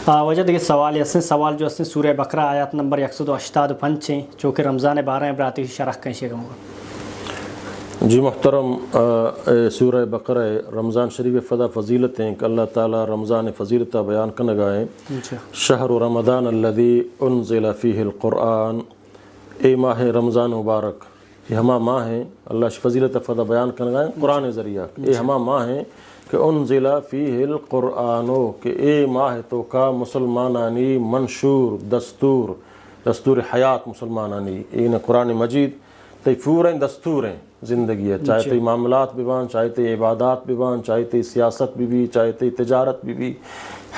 وجہ دیکھیے سوال یسن سوال جو اسن سورہ بقرہ آیات نمبر 185 ہیں چونکہ رمضان 12 براتی شرح کنشے گا جی محترم، سورہ بقرہ رمضان شریف فدا فضیلت ہیں کہ اللہ تعالیٰ رمضان فضیلتہ بیان کرنے گائیں شہر رمضان الذی انزل فیہ القرآن، اے ماہ رمضان مبارک، یہ ہما ماہ ہیں اللہ فضیلت فدا بیان کرنے گائیں قرآن ذریعہ، اے ہما ماہ ہیں کہ انزل فیہ القرآن، کہ اے ماہ تو کا مسلمانانی منشور دستور حیات مسلمانانی، این قرآن مجید تی پوریں دستور ہیں زندگی ہے، چاہے تی معاملات بھی بان، چاہے تی عبادات بھی بان، چاہے تی سیاست بھی، چاہے تی تجارت بھی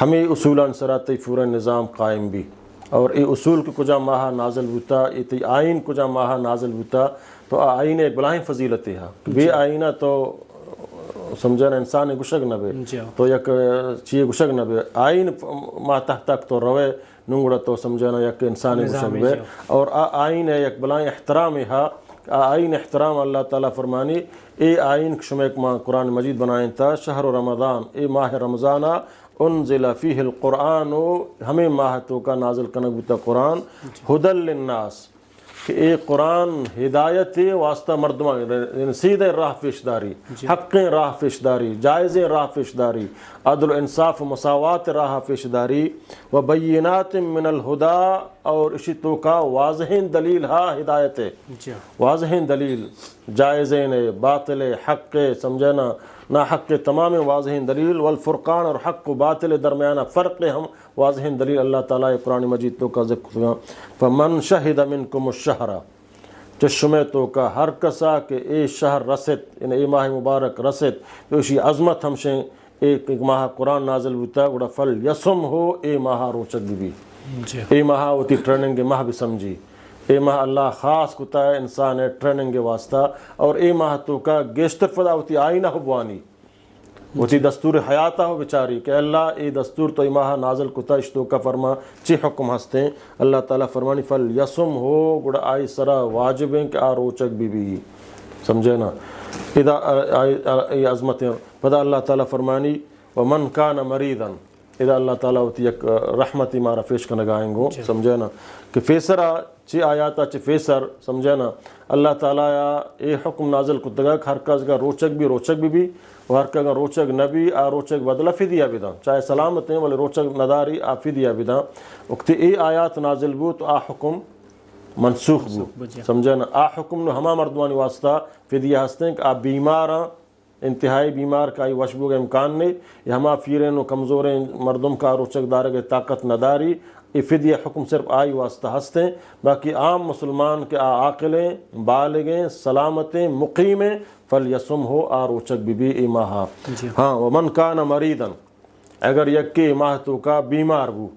ہمیں اصولان سرا تی پورا نظام قائم بھی، اور ای اصول کو کجا ماہ نازل ہوتا، ای آئین کجا ماہ نازل ہوتا، تو آئین ایک بلائیں فضیلت ہے، بے آئینہ تو سمجھنا انسان گشگ نہ بے تو یک چیئے گشگ نہ بے، آئین ماہ تک تو روے ننگڑا تو سمجھنا یک انسان گشگ بے، اور آئین یک بلائیں احترام ہے، آئین احترام اللہ تعالیٰ فرمانی اے آئین شمیک ماں قرآن مجید بنائیں تا شہر رمضان، اے ماہ رمضانہ انزل فیہ القرآن، ہمیں ماہ تو کا نازل کنگ بتا قرآن، ہدل للناس، کہ اے قرآن ہدایت واسطہ مردمان، سیدھے راہ پیشداری، حق راہ پیشداری، جائز راہ پیشداری، عدل انصاف مساوات راہ پیشداری، و بینات من الہدا، اور اسی تو کا واضح دلیل ہدایت، واضح دلیل جائزین باطل حق سمجھنا نا حق تمام واضح دلیل، والفرقان، اور حق و باطل درمیانہ فرق ہم واضح دلیل اللہ تعالیٰ قرآن مجید تو کا ذکر، فمن شہد منکم الشہر، چشمے تو کا ہر کسا کہ اے شہر رست، اے ماہ مبارک رست، تو اسی عظمت ہمشیں ایک ماہ قرآن نازل ہوتا گوڑا فل یسم ہو، اے ماہ روچک بھی اے ماہ ہوتی ٹریننگ ماہ بھی سمجھی، اے ماہ اللہ خاص کتا ہے انسان ہے ٹریننگ واسطہ، اور اے ماہ تو کا گیشتر فدا ہوتی آئینہ ہو بوانی ہوتی دستور حیاتہ ہو بچاری، کہ اللہ اے دستور تو اے ماہ نازل کتا اشتو کا فرما چی حکم ہستے، اللہ تعالیٰ فرمانی فل یسم ہو گوڑا آئی سرا واجب ہیں کہ روچک بھی سمجھے نا، ادا ای عظمت پدا اللہ تعالیٰ فرمانی ومن کان مریضاً، ادا اللہ تعالیٰ ہوتی ایک رحمتی مارا پیش کا نگائیں گو سمجھے نا، کہ فیسرہ چی آیاتا چی فیسر سمجھے نا، اللہ تعالیٰ اے حکم نازل کتگا ہر کس کا روچک بھی اور ہر کا روچک نبی آ روچک بدلہ فدیہ بھی چاہے سلامت ہیں ولی روچک نداری آ فدیہ بھی وقتی اے آیات نازل بو تو آ حکم منسوخ بو سمجھے نا، آ حکم نو ہما مردوانی واسطہ فدیہ ہستے ہیں کہ آ بیماراں انتہائی بیمار کا وشبو کا امکان نہیں، یہ ہما فیرین و کمزوریں مردم کا روچک دارے طاقت نداری، یہ فدیہ حکم صرف آئی واسطہ ہستے ہیں، باقی عام مسلمان کے عاقلیں بالغیں سلامتیں مقیمیں فلیسم ہو آ روچک بھی ای ماہا، ہاں ومن کان مریضاً، اگر یکی ماہ تو کا بیمار بو،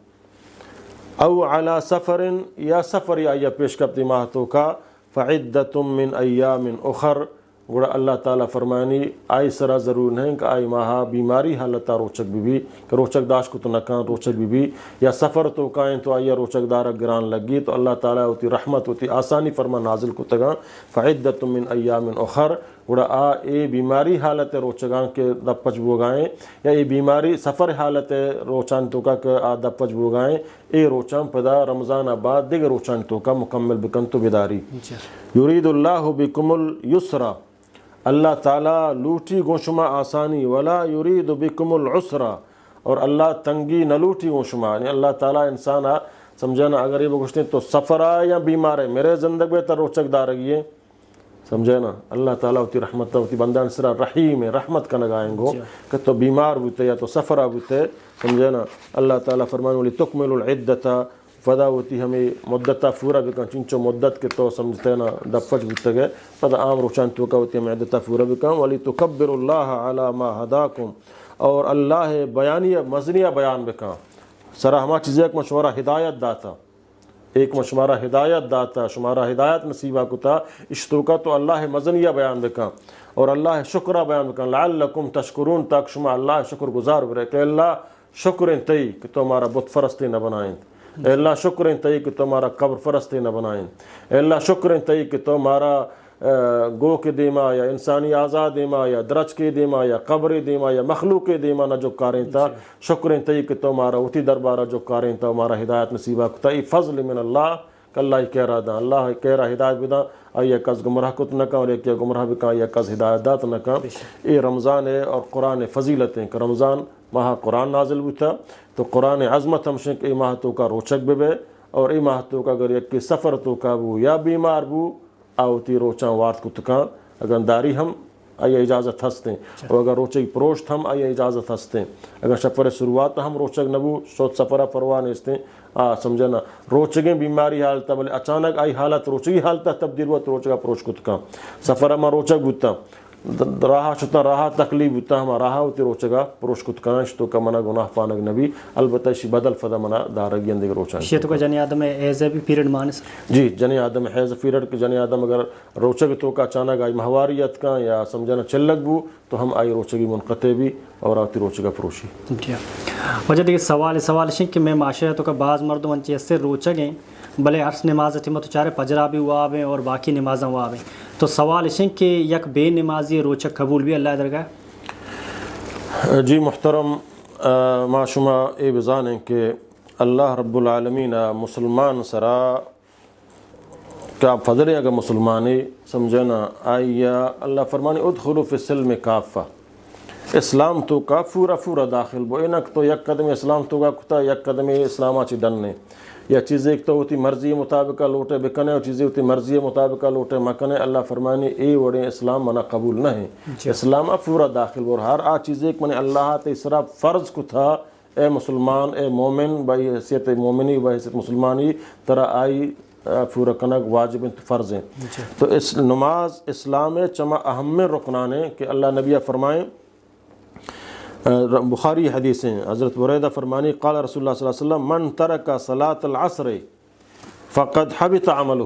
او علی سفر، یا سفر یا پیش کرتی ماہ تو کا، فعدت من ایام اخر، گوڑا اللہ تعالیٰ فرمانی آئی سرا ضرور نہیں کہ آئی ماہا بیماری حالتا روچک بھی کہ روچک داش کو تو نکان روچک بھی یا سفر تو کائیں تو آئی روچک دارہ گران لگی، تو اللہ تعالیٰ ہوتی رحمت ہوتی آسانی فرما نازل کو تگا، فعدت من ایام اخر، گوڑا اے بیماری حالت روچگان کے دپچ بوگائیں، یا اے بیماری سفر حالت روچان تو کا کہ دپچ بوگائیں، اے روچان پدا رمضان بعد دیگر روچان تو کا مکمل بکن تو بیداری، یرید اللہ بکم اليسر، اللہ تعالیٰ لوٹی گوشما آسانی، ولا یرید بکم العسر، اور اللہ تنگی نہ لوٹی گوشما، یعنی اللہ تعالیٰ انسان سمجھنا اگر یہ بگوشتے تو سفر آئے یا بیمار ہے میرے زندگی میں تر روچک دارگی ہے سمجھے نا، اللہ تعالیٰ ہوتی رحمت ہوتی بندان سرا رحیم رحمت کا نگائیں گو کہ تو بیمار ہوتے یا تو سفر ہوتے سمجھے نا، اللہ تعالیٰ فرمانے والی تکمل العدتا، فدا ہوتی ہمیں مدتہ پورا بکن چنچو مدت کے تو سمجھتے نا دفج بھتے گئے، فدا عام روچان تو کا ہوتی ہمیں عدتہ پورا بکن، ولی تکبر اللہ علی ما ہداکم، اور اللہ بیانیہ مزنیہ بیان بکن، سرا ہما چیزیں ایک مشورہ ہدایت داتا، ایک مشمارہ ہدایت داتا، شمارہ ہدایت نصیبہ کتا اشتو کا، تو اللہ مزنیہ بیان بکن اور اللہ شکرہ بیان بکن، لعلکم تشکرون، تاک شما اللہ شکر گزار برے کہ اللہ شکر انتہی کہ تو ہمارا بت فرستی نہ بنائیں، اے اللہ شکر انتہی کہ تو ہمارا قبر فرستی نہ بنائیں، اے اللہ شکر انتہی کہ تو ہمارا گو کے دیما یا انسانی آزاد دیما یا درج کے دیما یا قبر دیما یا مخلوق دیما نہ جو کاریں تا شکریں تی کہ تو مارا اٹھی دربارہ جو کاریں تا مارا ہدایت نصیبہ کتا ای فضل من اللہ کہ اللہ کہہ رہا دا اللہ کہہ رہا ہدایت بدا آئی کس گمراہ کت نہ کہا اور ایک گمراہ بھی کہا یا کس ہدایت دات نہ کہا اے رمضان ہے اور قرآن فضیلتیں کہ رمضان ماہ قرآن نازل بھی تھا تو قرآن عظمت ہم شک اے ماہ تو کا روچک بھی بے اور اے ماہ تو کا اگر یک سفر تو کا بو یا بیمار بو آوتی روچاں وارت کت کہاں اگر داری ہم آئی اجازت ہستیں اور اگر روچک پروشت ہم آئی اجازت ہستیں اگر سفر شروعات ہم روچک نبو سوچ سفرہ پرواہ نیستیں سمجھنا روچگیں بیماری حالتا بلے اچانک آئی حالت روچگی حالتا تبدیل ہوا تو روچگا پروش کت کہاں سفرہ میں روچک بوتا راہا شتا راہا تکلیف بوتا ہما راہا ہوتی روچگا پروش کت کہاں شتو کا منہ گناہ پانک نبی البتہ شی بدل فدا منہ دارگی اندے روچان شیطو کا جنی آدم ایزے بھی پیریڈ مانس جی جنی آدم حیض پیریڈ کے جنی آدم اگر روچگ تو کا اچانک آئی مہواریت کا یا سمجھنا چلک بو تو ہم آئی روچگی منقطع بھی اور آتی روچگا پروشی جی وجہ دیکھ سوال شنک کہ میں معاشرہ تو کا بعض مردوں انچی اس سے روچگیں بلے عرص نماز تیمت چارے پجرا بھی ہوا آویں اور باقی نمازاں ہوا آویں تو سوال شنک کہ یک بے نمازی روچک قبول بھی اللہ درگاہ جی محترم ما شما اے بزانیں کہ اللہ رب العالمین مسلمان سرا کیا فضل ہے اگر مسلمانی سمجھنا آئیا اللہ فرمانی ادخلوا فی السلم کافہ اسلام تو کا پورا داخل بو اینک تو یک قدم اسلام تو کا کتا یک قدم اسلام چی ڈننے یا چیزیں ایک تو ہوتی مرضی مطابقہ لوٹے بکنے اور چیزیں ہوتی مرضی مطابقہ لوٹے مکنے اللہ فرمانی اے وڑے اسلام منا قبول نہ ہے اسلام پورا داخل بو ہر آ چیزیں ایک منی اللہ تے اسرا فرض کو تھا اے مسلمان اے مومن بائی حیثیت مومنی بائی حیثیت مسلمانی ترا آئی پورا کنک واجب فرض ہیں تو اس نماز اسلام چما اہم رکنانے کہ اللہ نبی فرمائیں بخاری حدیثیں حضرت بریدہ فرمانی قال رسول اللہ صلی اللہ علیہ وسلم من ترک صلاة العصر فقد حبط عملہ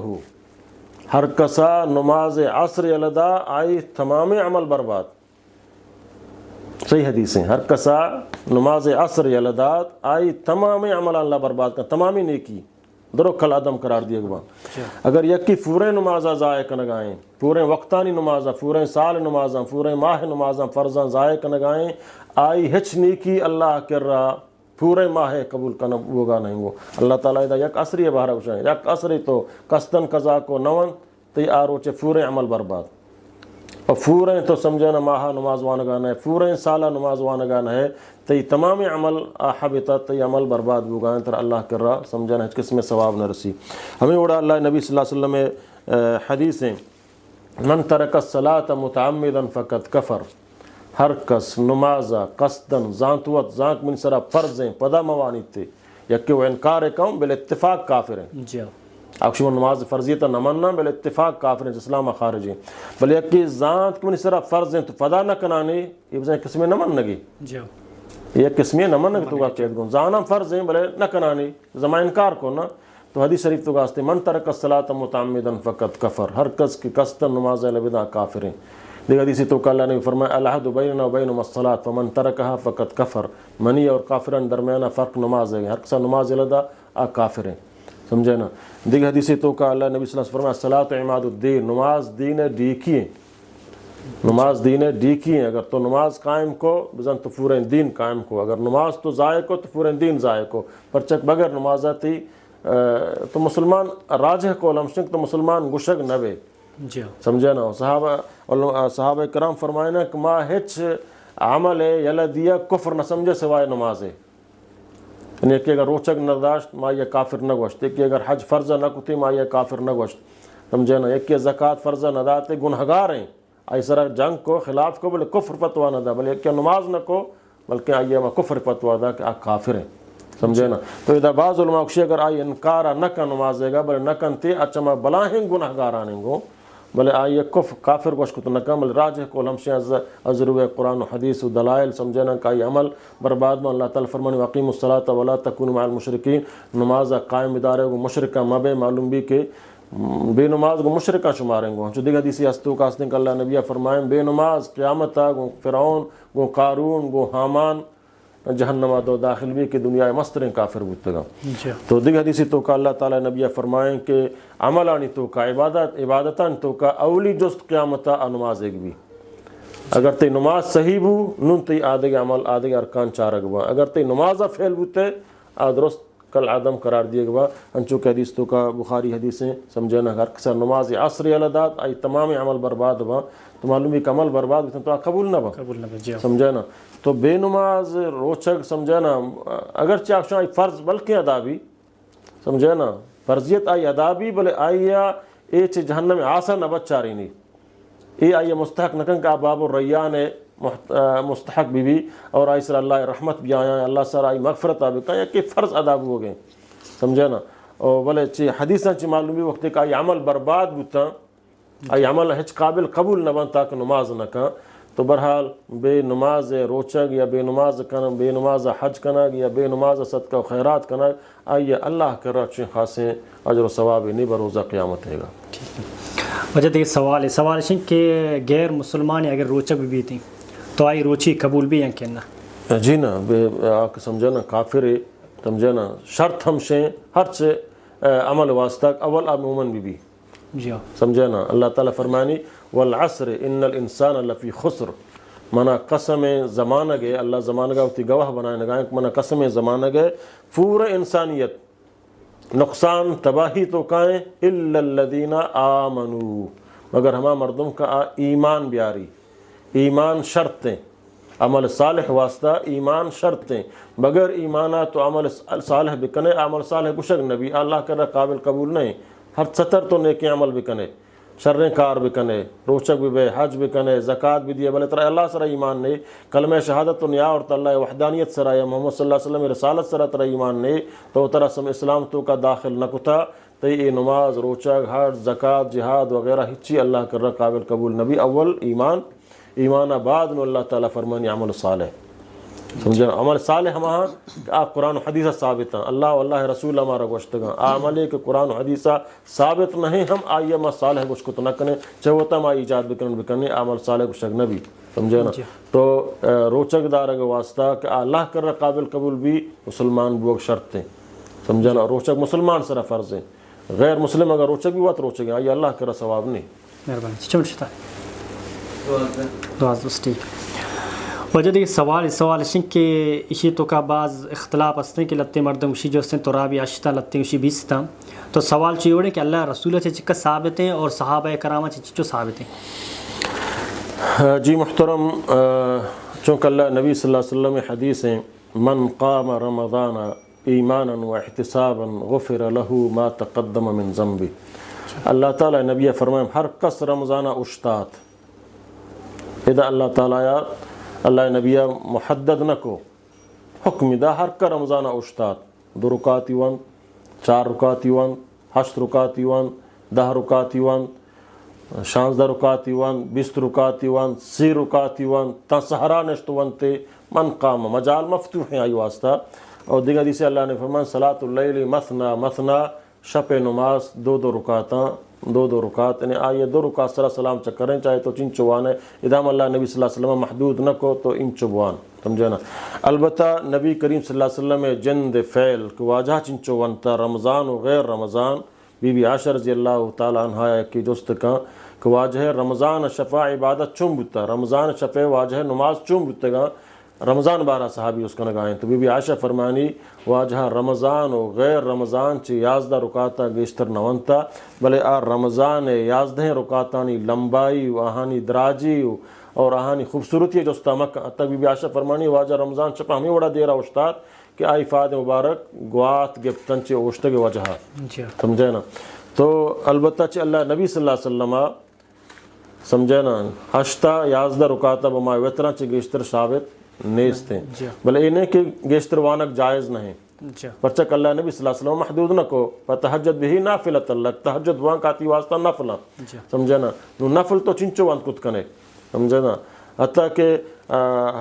ہر کسا نماز عصر یلدا آئی تمام عمل برباد صحیح حدیثیں ہر کسا نماز عصر یلدا آئی تمام عمل اللہ برباد کا تمامی نیکی درو کل عدم قرار دیا گوا اگر یکی پورے نمازہ ضائع کنگائیں پورے وقتانی نمازہ پورے سال نمازہ پورے ماہ نمازہ فرضاں ضائع کنگائیں آئی ہچ نیکی اللہ کر رہا پورے ماہ قبول کرنا ہوگا نہیں وہ اللہ تعالیٰ دا یک عصری بہرہ بشائیں یک عصری تو قصدن قضا کو نون تی آروچے پورے عمل برباد اور پورے تو سمجھنا ماہ نماز وانگانا ہے پورے سالہ نماز وانگانا ہے تی تمام عمل حبتا تی عمل برباد ہوگا تر اللہ کر رہا سمجھنا ہے کس میں ثواب نہ رسی ہمیں اڑا اللہ نبی صلی اللہ علیہ وسلم حدیثیں من ترک الصلاة متعمدا فقد کفر ہر کس نمازہ قصدن زانتوت زانک من سرا فرضیں پدا موانی تھے یا کہ وہ انکار کم بل اتفاق کافر ہیں جی اکشو نماز فرضیتا نمانا بل اتفاق کافر ہیں اسلام خارج ہیں بل یا کہ زانت من سرا فرضیں تو پدا نہ کنانی یہ بزن قسمیں نمن نگی جی یہ قسمیں نمن نگی تو گا قید گون زانم فرضیں بلے نہ کنانی زمان انکار کو نا تو حدیث شریف تو گاستے من ترک الصلاة متعمدا فقد کفر ہر کس کی قصدن نماز لبدا کافر ہیں دیکھ حدیثی تو کہ اللہ نے فرمایا العہد بیننا و بینہم الصلاۃ فمن ترکہا فقد کفر منی اور کافرن درمیانہ فرق نماز ہے ہر کسا نماز لدا آ کافر ہیں سمجھے نا دیکھ حدیثی تو کہ اللہ نبی صلی اللہ علیہ وسلم فرمایا الصلاۃ عماد الدین نماز دین ڈیکی ہیں نماز دین ڈیکی ہیں اگر تو نماز قائم کو بزن تو پورے دین قائم کو اگر نماز تو ضائع کو تو پورے دین ضائع کو پرچک بغیر نماز آتی تو مسلمان راجح کو لمشنک تو مسلمان گشک نبے جی سمجھے نا صحابہ کرام فرمائے نا کہ ما ہچ عمل ہے یلا دیا کفر نہ سمجھے سوائے نماز ہے یعنی کہ اگر روچک نہ داشت ما یہ کافر نہ گوشت کہ اگر حج فرضہ نہ کتی ما یہ کافر نہ گوشت سمجھے نا ایک کہ زکوٰۃ فرضہ نہ داتے گنہگار ہیں ایسرا جنگ کو خلاف کو بلے کفر فتوا نہ دا بلے ایک کہ نماز نہ کو بلکہ آئیے ما کفر فتوا دا کہ آپ کافر ہیں سمجھے نا تو اذا بعض علماء کشی اگر آئی انکارا نہ کن نماز دے گا بلے نہ کنتی اچھا ما بلاہیں گنہگارانیں گو بلے آئیے کافر گوش کو تو نہ کم بلے راجح کو لمشی ازرو قرآن و حدیث و دلائل سمجھنا کہ عمل برباد میں اللہ تعالی فرمانی وقیم الصلاۃ ولا تکونوا مع المشرکین نماز قائم ادارے کو مشرکہ مبے معلوم بھی کہ بے نماز کو مشرکہ شماریں گو جو دیکھ حدیثی ہستو کا کہ اللہ نبی فرمائیں بے نماز قیامت گو فرعون گو قارون گو حامان جہنم دو داخل بھی کہ دنیا مستریں کافر بودتگا جی تو دیگر حدیثی تو کا اللہ تعالیٰ نبی فرمائیں کہ عملانی تو کا عبادتان تو کا اولی جست قیامتا نماز ایک بھی اگر تی نماز صحیح بو نون تی آدھے عمل آدھے ارکان چارک با اگر تی نمازہ فیل بوتے درست کل عدم قرار دیے گا انچو کہ حدیث تو کا بخاری حدیثیں سمجھنا ہر کسا نماز عصری علادات آئی تمام عمل برباد با تو معلوم ہے کہ عمل برباد ہوتا تو قبول نہ با قبول نہ جی سمجھنا تو بے نماز روچک سمجھنا اگرچہ آخشاں آئی فرض بلکہ ادا بھی سمجھنا فرضیت آئی ادا بھی بلے آئیا اے چھ جہنم آسا نہ بچاری نہیں اے آئیا مستحق نکن کا باب الریان مستحق بھی اور آئی سر اللہ رحمت بھی آیا اللہ سر آئی مغفرت آبی یا کہ فرض ادا ہو گئے سمجھنا اور بلے چھ حدیثاں چھ معلومی وقت کہ آئی عمل برباد بوتا آئی عمل ہچ قابل قبول نہ بنتا کہ نماز نہ کھا تو برحال بے نماز روچگ یا بے نماز کنگ بے نماز حج کنگ یا بے نماز صدقہ و خیرات کنگ آئیے اللہ کر رہا چین خاصیں اجر و ثواب نہیں بروزہ قیامت ہے گا وجہ دیکھ سوال ہے کہ غیر مسلمان اگر روچک بھی تھیں تو آئی روچی قبول بھی ہیں کہ نہ جی نا بے آکھ سمجھنا کافر ہے سمجھنا شرط ہم شیں ہر سے عمل واسطہ اول مومن بھی جی سمجھنا اللہ تعالیٰ فرمانی والعصر ان الانسان لفی خسر منا قسم زمانہ گئے اللہ زمانہ گا ہوتی گواہ بنائے نگائیں منا قسم زمانہ گئے پورا انسانیت نقصان تباہی تو کائیں الا الذین آمنوا مگر ہما مردم کا ایمان بیاری ایمان شرطیں عمل صالح واسطہ ایمان شرطیں بغیر ایمانہ تو عمل صالح بکنے عمل صالح گشک نبی اللہ کر قابل قبول نہیں ہر ستر تو نیکی عمل بکنے شریں کار بکنے روچک بھی بے حج بکنے زکوٰۃ بھی دیے بلے ترا اللہ سر ایمان نہیں کلمہ شہادت تو نیا اور اللہ وحدانیت سر یا محمد صلی اللہ علیہ وسلم رسالت سر ترا ایمان نہیں تو ترا سم اسلام تو کا داخل نہ کتا تو یہ نماز روچک حج زکوٰۃ جہاد وغیرہ ہچی اللہ کر قابل قبول نبی اول ایمان بعد میں اللہ تعالیٰ فرمانی عمل صالح سمجھنا عمل صالح ہماں آپ قرآن و حدیثہ ثابت ہیں اللہ واللہ رسول ہمارا گوشتگاں عملے کہ قرآن و حدیثہ ثابت نہیں ہم آئیے ما صالح گوشت نہ کریں چاہوتا ما ایجاد بکنے عمل صالح گوشت نبی سمجھنا تو روچک دار واسطہ کہ اللہ کر قابل قبول بھی مسلمان بوگ شرط ہیں سمجھنا روچک مسلمان سر فرض ہیں غیر مسلم اگر روچک بھی ہوا تو روچک ہیں آئیے اللہ کر ثواب نہیں مہربانی چمشتا دعاز ٹھیک وجہ دیکھ سوال شن کہ اسی تو کا بعض اختلاف ہستیں کہ لتے مردم اسی جو ہستیں تو رابی عاشتہ لتے اسی بیستا تو سوال چاہیے ہوڑے کہ اللہ رسول سے چکا ثابت ہیں اور صحابہ کرامہ چچو ثابت ہیں جی محترم چونکہ اللہ نبی صلی اللہ علیہ وسلم حدیث ہیں من قام رمضان ایمانا و احتسابا غفر له ما تقدم من ذنبی اللہ تعالیٰ نبی فرمائیں ہر کس رمضانہ اشتات اذا اللہ تعالیٰ اللہ نبی محدد نہ کو حکم دا ہر کا رمضانہ اشتات 2 رکعت یوان 4 رکعت یوان 8 رکعت یوان 10 رکعت یوان 16 رکعت یوان 20 رکعت یوان 30 رکعت یوان تا سہرا نشتوان تے من قام مجال مفتوح ہیں آئی واسطہ اور دیگر حدیث اللہ نے فرمایا صلاۃ اللیل مثنا شپ نماز 2 رکعتاں 2 رکعت یعنی آئیے 2 رکعت سرا سلام چکریں چاہے تو چن چوان ہے ادام اللہ نبی صلی اللہ علیہ وسلم محدود نہ کو تو ان چوان سمجھنا البتہ نبی کریم صلی اللہ علیہ وسلم جند فعل کہ واجہ چن چوان تا رمضان و غیر رمضان بی بی عائشہ رضی اللہ تعالیٰ عنہ کی جست کا کہ واجہ رمضان شفا عبادت چم بتا رمضان شفا واجہ نماز چم بتا گا رمضان بارہ صحابی اس کا نگائیں تو بی بی عائشہ فرمانی واجہ رمضان و غیر رمضان چی 11 رکعتا گیشتر نونتا بلے رمضان 11 رکعتانی لمبائی و آہانی دراجی اور آہانی خوبصورتی جو استامک تک بی بی عائشہ فرمانی واجہ رمضان چپا ہمیں بڑا دیرہ اشتار کہ آئی فاد مبارک گوات گفتن چی اوشتگ وجہ سمجھے نا تو البتہ چی اللہ نبی صلی اللہ علیہ وسلم سمجھے نا 11 رکعتا بما وطرہ چی گیشتر ثابت نیستیں بلے انہیں کہ گیشتر وانک جائز نہیں پرچک اللہ نبی صلی اللہ علیہ وسلم محدود نہ کو فتحجد بھی نافلت اللہ تحجد وان کاتی واسطہ نفلہ سمجھے نا نفل تو چنچو وان کت کنے سمجھے نا حتیٰ کہ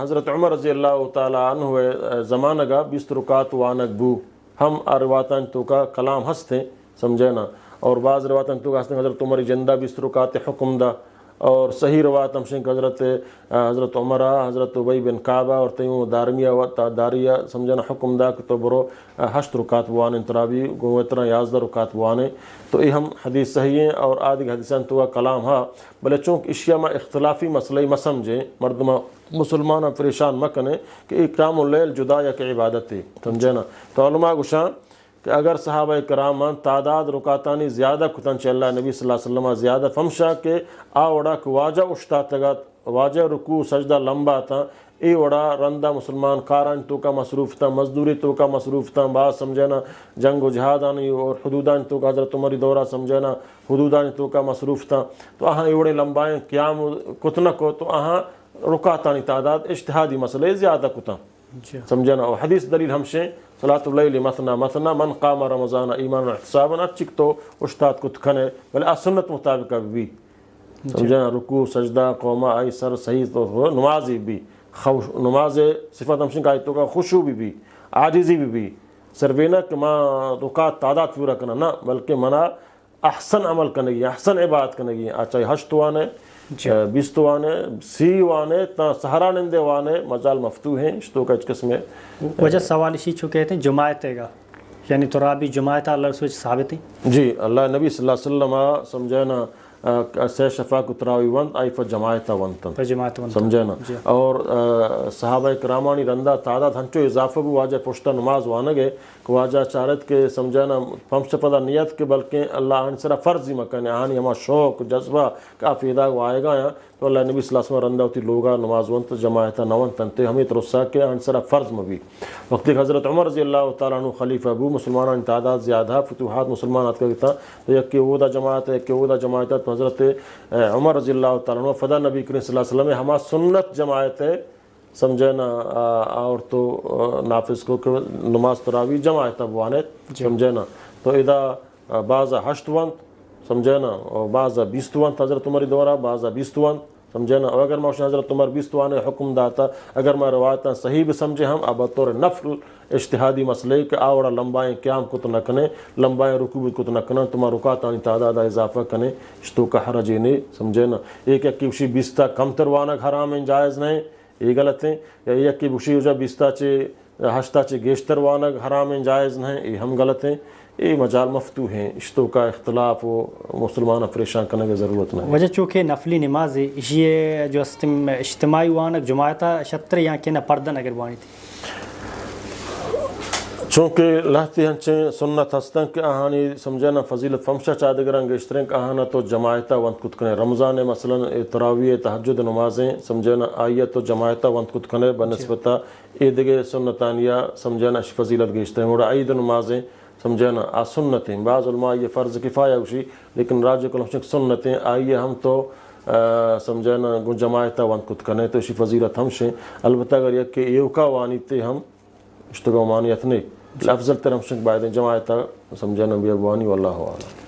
حضرت عمر رضی اللہ تعالیٰ عنہ زمانہ گا 20 رکعت وانک بو ہم رواتان تو کا کلام ہستے سمجھے نا اور بعض رواتان تو کا ہستے حضرت عمر جندہ 20 رکعت حکم دا اور صحیح روایت ہم شنک حضرت عمرہ حضرت ابی بن کعبہ اور تیوں داریہ سمجھنا حکم دا کہ تو برو 8 رکعت بوانے تراوی گو اتنا 11 رکعت بوانے تو یہ ہم حدیث صحیح ہیں اور آدھی حدیثان تو کلام ہا بلے چونکہ اشیاء میں اختلافی مسئلہ مہ سمجھیں مردمہ مسلمان پریشان مہ کنے کہ قیام اللیل جدا یا کہ عبادت ہے سمجھے نا تو علماء گشان کہ اگر صحابہ کرام تعداد رکاتانی زیادہ کتن چل اللہ نبی صلی اللہ علیہ وسلم زیادہ فمشا کہ وڑا کہ واجہ اشتا تگت واجہ رکوع سجدہ لمبا تھا ای وڑا رندہ مسلمان کاران تو کا مصروف تھا مزدوری تو کا مصروف تھا بعض سمجھنا جنگ و جہاد آنی اور حدودان تو کا حضرت عمری دورہ سمجھنا حدودان تو کا مصروف تھا تو اہاں ایوڑے لمبائیں قیام کتنا کو تو اہاں رکاتانی تعداد اجتہادی مسئلہ زیادہ کتا سمجھنا اور حدیث دلیل ہمشیں صلاۃ اللیل مثنا مثنا من قام رمضان ایمان احتسابا اچک تو استاد کت کھنے بلے سنت مطابق بھی سمجھنا رکوع سجدہ قومہ آئی سر صحیح تو نمازی بھی نماز صفت ہمشن کا آیتوں کا خشوع بھی عاجزی بھی سروینا کہ ماں رکعت تعداد پورا کرنا نہ بلکہ منا احسن عمل کرنے گی احسن عبادت کرنے گی چاہے 8 وانے 20 وانے 30 وانے تا سہارا نندے وانے مجال مفتوح ہیں اشتو کا قسم ہے وجہ سوال اسی چکے تھے جماعت گا یعنی ترابی جماعت اللہ رسول ثابت ہے جی اللہ نبی صلی اللہ علیہ وسلم سمجھنا سے شفا کو تراوی وند آئی فجماعت ونتن سمجھنا اور صحابہ کرامانی رندہ تعداد ہنچو اضافہ بھی واجہ پشتہ نماز وانگے کہ واجہ چارت کے سمجھنا پمشت پدا نیت کے بلکہ اللہ آن سرا فرضی مکنے آنی ہما شوق جذبہ کافی ادا کو آئے گا تو اللہ نبی صلی اللہ علیہ وسلم رندہ ہوتی لوگا نماز ونت جماعتہ نونتن تے ہمیں ترسا کے آن سرا فرض مبی وقت حضرت عمر رضی اللہ تعالیٰ عنہ خلیفہ ابو مسلمانان تعداد زیادہ فتوحات مسلمانات کا گتا تو یک کہ وہ دا جماعت ہے کہ وہ دا جماعت ہے تو حضرت عمر رضی اللہ تعالیٰ عنہ فدا نبی کریم صلی اللہ علیہ وسلم ہما سنت جماعت ہے سمجھنا اور تو نافذ کو نماز تراوی جماعت بوانے سمجھنا تو ادا بعض 8 ونت سمجھنا اور بعض 20 ونت حضرت عمر دورہ بعض 20 ونت سمجھنا اور اگر میں حضرت عمر 20 وانے حکم داتا اگر میں روایتاں صحیح بھی سمجھے ہم اب طور نفل اجتہادی مسئلے کہ آوڑا لمبائیں قیام کو تو نہ کنے لمبائیں رکوع کو تو نہ کنا تمہا رکعتانی تعداد اضافہ کنے اشتو کا حرج نہیں سمجھنا ایک ایک کی بشی 20 تا کم تر وانک حرام ہیں جائز نہیں یہ غلط ہیں یا ایک کی بشی ہو 20 تا چے 8 چے گیشتر وانک حرام ہیں جائز نہیں یہ ہم غلط ہیں یہ مجال مفتوح ہیں اشتو کا اختلاف و مسلمان پریشان کرنے کی ضرورت نہیں وجہ چونکہ نفلی نماز یہ جو اجتماعی وانک جماعتہ شطر یا کہ نہ پردن اگر وانی تھی چونکہ لہتی ہنچیں سنت ہستن کہ آہانی سمجھنا فضیلت فمشہ چادگران گشترین کہ آہانا تو جماعتہ ونت کت کنے رمضان مثلا تراویح تہجد نمازیں سمجھنا آئیت تو جماعتہ ونت کت کنے بنسبتہ عیدگے سنتانیہ سمجھنا فضیلت گشترین اور عید نمازیں سمجھنا سنتیں بعض علماء یہ فرض کفایہ ہوشی لیکن راجع کلمشن سنتیں آئیے ہم تو سمجھنا جماعتہ ونت کت کنے تو اسی فضیلت ہمشیں البتہ اگر یک کہ ایوکا وانی تے ہم اشتگو مانیت نہیں افضل تر ہمشن بعد جماعتہ سمجھنا بھی ابوانی واللہ اعلم